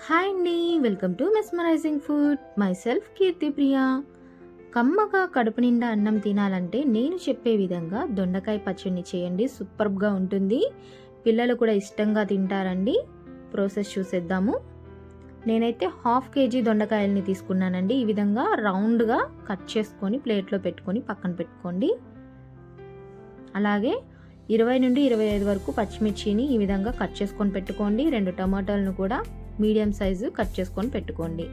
Hi అండి, welcome to mesmerizing food. Myself Keerthi Priya. కమ్మగా కడుపు నిండా అన్నం తినాలంటే నేను చెప్పే విధంగా దొండకాయ పచ్చడిని చేయండి. సూపర్గా ఉంటుంది. పిల్లలు కూడా ఇష్టంగా తింటారండి. ప్రాసెస్ చూసేద్దాము. నేనైతే 1/2 kg దొండకాయలని తీసుకున్నానండి. ఈ విధంగా రౌండ్గా కట్ చేసుకొని ప్లేట్లో పెట్టుకొని పక్కన పెట్టుకోండి. అలాగే 20 నుండి 25 వరకు పచ్చిమిర్చిని ఈ విధంగా కట్ చేసుకొని పెట్టుకోండి. 2 టమాటాలను కూడా మీడియం సైజు కట్ చేసుకొని పెట్టుకోండి.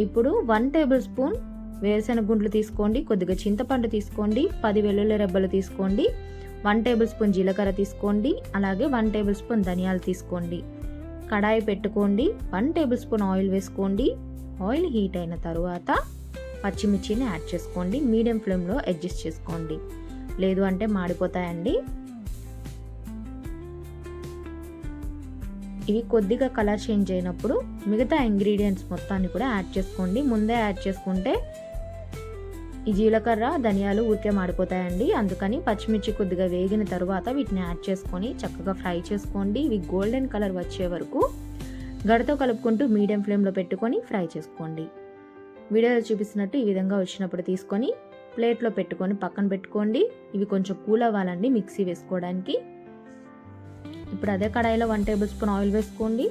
ఇప్పుడు 1 టేబుల్ స్పూన్ వేరుశెనగ గుండ్లు తీసుకోండి. కొద్దిగా చింతపండు తీసుకోండి. 10 వెల్లుల్లి రెబ్బలు తీసుకోండి. 1 టేబుల్ స్పూన్ జీలకర్ర తీసుకోండి. అలాగే 1 టేబుల్ స్పూన్ ధనియాలు తీసుకోండి. కడాయి పెట్టుకోండి. 1 టేబుల్ స్పూన్ ఆయిల్ వేసుకోండి. ఆయిల్ హీట్ అయిన తర్వాత పచ్చిమిర్చిని యాడ్ చేసుకోండి. మీడియం ఫ్లేమ్లో అడ్జస్ట్ చేసుకోండి, లేదు అంటే మాడిపోతాయండి. ఇవి కొద్దిగా కలర్ చేంజ్ అయినప్పుడు మిగతా ఇంగ్రీడియంట్స్ మొత్తాన్ని కూడా యాడ్ చేసుకోండి. ముందే యాడ్ చేసుకుంటే ఈ జీలకర్ర ధనియాలు ఊరికే మాడిపోతాయండి. అందుకని పచ్చిమిర్చి కొద్దిగా వేగిన తర్వాత వీటిని యాడ్ చేసుకొని చక్కగా ఫ్రై చేసుకోండి. ఇవి గోల్డెన్ కలర్ వచ్చే వరకు గడతో కలుపుకుంటూ మీడియం ఫ్లేమ్లో పెట్టుకొని ఫ్రై చేసుకోండి. వీడియోలో చూపిస్తున్నట్టు ఈ విధంగా వచ్చినప్పుడు తీసుకొని ప్లేట్లో పెట్టుకొని పక్కన పెట్టుకోండి. ఇవి కొంచెం కూల్ అవ్వాలండి మిక్సీ వేసుకోవడానికి. ఇప్పుడు అదే కడాయిలో 1 టేబుల్ స్పూన్ ఆయిల్ వేసుకోండి.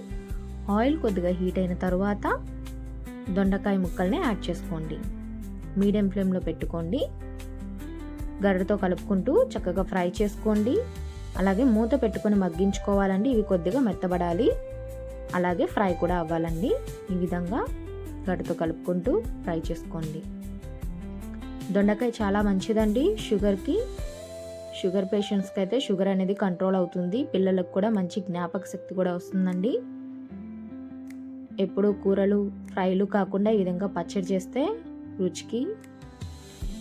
ఆయిల్ కొద్దిగా హీట్ అయిన తర్వాత దొండకాయ ముక్కల్ని యాడ్ చేసుకోండి. మీడియం ఫ్లేమ్లో పెట్టుకోండి. గరిటతో కలుపుకుంటూ చక్కగా ఫ్రై చేసుకోండి. అలాగే మూత పెట్టుకొని మగ్గించుకోవాలండి. ఇవి కొద్దిగా మెత్తబడాలి, అలాగే ఫ్రై కూడా అవ్వాలండి. ఈ విధంగా గరిటతో కలుపుకుంటూ ఫ్రై చేసుకోండి. దొండకాయ చాలా మంచిదండి. షుగర్ పేషెంట్స్కి అయితే షుగర్ అనేది కంట్రోల్ అవుతుంది. పిల్లలకు కూడా మంచి జ్ఞాపక శక్తి కూడా వస్తుందండి. ఎప్పుడు కూరలు ఫ్రైలు కాకుండా ఈ విధంగా పచ్చడి చేస్తే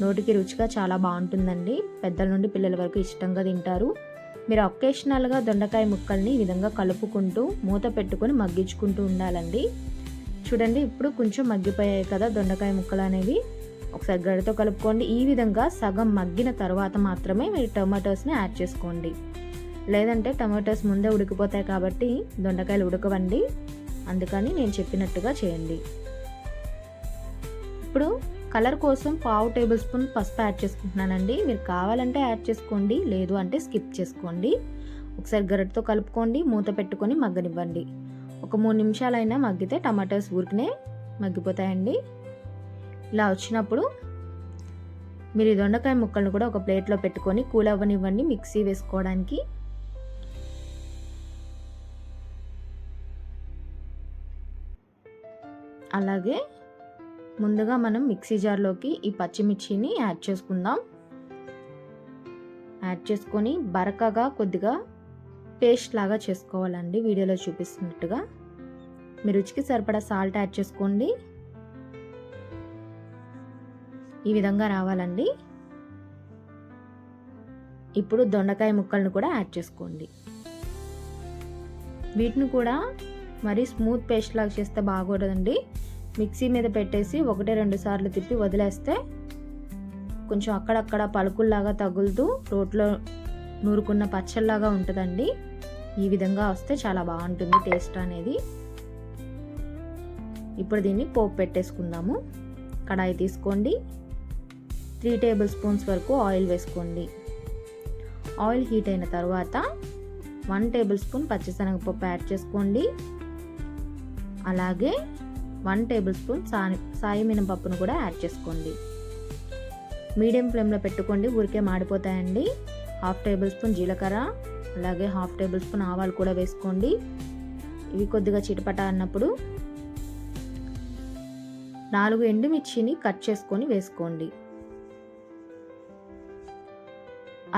నోటికి రుచిగా చాలా బాగుంటుందండి. పెద్దల నుండి పిల్లల వరకు ఇష్టంగా తింటారు. మీరు ఒకేషనల్గా దొండకాయ ముక్కల్ని ఈ విధంగా కలుపుకుంటూ మూత పెట్టుకొని మగ్గించుకుంటూ ఉండాలండి. చూడండి, ఇప్పుడు కొంచెం మగ్గిపోయాయి కదా దొండకాయ ముక్కలు అనేవి. ఒకసారి గరిటతో కలుపుకోండి. ఈ విధంగా సగం మగ్గిన తర్వాత మాత్రమే మీరు టమాటోస్ని యాడ్ చేసుకోండి, లేదంటే టమాటోస్ ముందే ఉడికిపోతాయి కాబట్టి దొండకాయలు ఉడకవండి. అందుకని నేను చెప్పినట్టుగా చేయండి. ఇప్పుడు కలర్ కోసం 1/2 టేబుల్ స్పూన్ పసుపు యాడ్ చేసుకుంటున్నానండి. మీరు కావాలంటే యాడ్ చేసుకోండి, లేదు అంటే స్కిప్ చేసుకోండి. ఒకసారి గరిటతో కలుపుకోండి. మూత పెట్టుకొని మగ్గనివ్వండి. ఒక 3 నిమిషాలైనా మగ్గితే టమాటోస్ ఊరికనే మగ్గిపోతాయండి. ఇలా వచ్చినప్పుడు మీరు ఈ దొండకాయ ముక్కలను కూడా ఒక ప్లేట్లో పెట్టుకొని కూల్ అవ్వనివ్వండి మిక్సీ వేసుకోవడానికి. అలాగే ముందుగా మనం మిక్సీ జార్లోకి ఈ పచ్చిమిర్చిని యాడ్ చేసుకుందాం. యాడ్ చేసుకొని బరకగా కొద్దిగా పేస్ట్ లాగా చేసుకోవాలండి. వీడియోలో చూపిస్తున్నట్టుగా మీ రుచికి సరిపడా సాల్ట్ యాడ్ చేసుకోండి. ఈ విధంగా రావాలండి. ఇప్పుడు దొండకాయ ముక్కలను కూడా యాడ్ చేసుకోండి. వీటిని కూడా మరీ స్మూత్ పేస్ట్ లాగా చేస్తే బాగోదండి. మిక్సీ మీద పెట్టేసి 1-2 సార్లు తిప్పి వదిలేస్తే కొంచెం అక్కడక్కడ పలుకుల్లాగా తగులుతూ రోట్లో నూరుకున్న పచ్చళ్ళలాగా ఉంటుందండి. ఈ విధంగా వస్తే చాలా బాగుంటుంది టేస్ట్ అనేది. ఇప్పుడు దీన్ని పోపు పెట్టేసుకుందాము. కడాయి తీసుకోండి. 3 టేబుల్ స్పూన్స్ వరకు ఆయిల్ వేసుకోండి. ఆయిల్ హీట్ అయిన తర్వాత 1 టేబుల్ స్పూన్ పచ్చిశనగపప్పు యాడ్ చేసుకోండి. అలాగే 1 టేబుల్ స్పూన్ సాయి మినపప్పును కూడా యాడ్ చేసుకోండి. మీడియం ఫ్లేమ్లో పెట్టుకోండి, ఊరికే మాడిపోతాయండి. 1/2 టేబుల్ స్పూన్ జీలకర్ర, అలాగే 1/2 టేబుల్ స్పూన్ ఆవాలు కూడా వేసుకోండి. ఇవి కొద్దిగా చిటపట అన్నప్పుడు 4 ఎండుమిర్చిని కట్ చేసుకొని వేసుకోండి.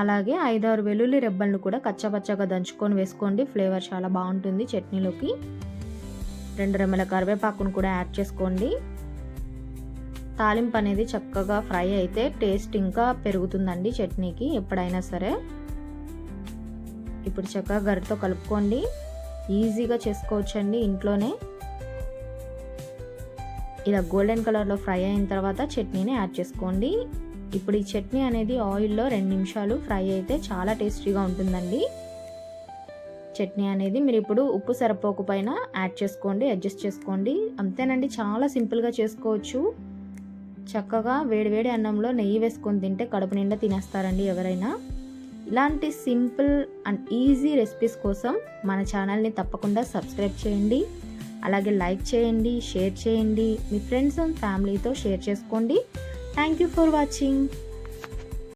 అలాగే 5-6 వెల్లుల్లి రెబ్బలను కూడా కచ్చాపచ్చాగా దంచుకొని వేసుకోండి. ఫ్లేవర్ చాలా బాగుంటుంది చట్నీలోకి. 2 రెమ్మల కరివేపాకును కూడా యాడ్ చేసుకోండి. తాలింపు అనేది చక్కగా ఫ్రై అయితే టేస్ట్ ఇంకా పెరుగుతుందండి చట్నీకి ఎప్పుడైనా సరే. ఇప్పుడు చక్కగా గరిటతో కలుపుకోండి. ఈజీగా చేసుకోవచ్చండి ఇంట్లోనే. ఇలా గోల్డెన్ కలర్లో ఫ్రై అయిన తర్వాత చట్నీని యాడ్ చేసుకోండి. ఇప్పుడు ఈ చట్నీ అనేది ఆయిల్లో 2 నిమిషాలు ఫ్రై అయితే చాలా టేస్టీగా ఉంటుందండి. చట్నీ అనేది మీరు ఇప్పుడు ఉప్పు సరిపోకపోయినా యాడ్ చేసుకోండి, అడ్జస్ట్ చేసుకోండి. అంతేనండి, చాలా సింపుల్గా చేసుకోవచ్చు. చక్కగా వేడివేడి అన్నంలో నెయ్యి వేసుకొని తింటే కడుపు నిండా తినేస్తారండి ఎవరైనా. ఇలాంటి సింపుల్ అండ్ ఈజీ రెసిపీస్ కోసం మన ఛానల్ని తప్పకుండా సబ్స్క్రైబ్ చేయండి. అలాగే లైక్ చేయండి, షేర్ చేయండి, మీ ఫ్రెండ్స్ అండ్ ఫ్యామిలీతో షేర్ చేసుకోండి. Thank you for watching.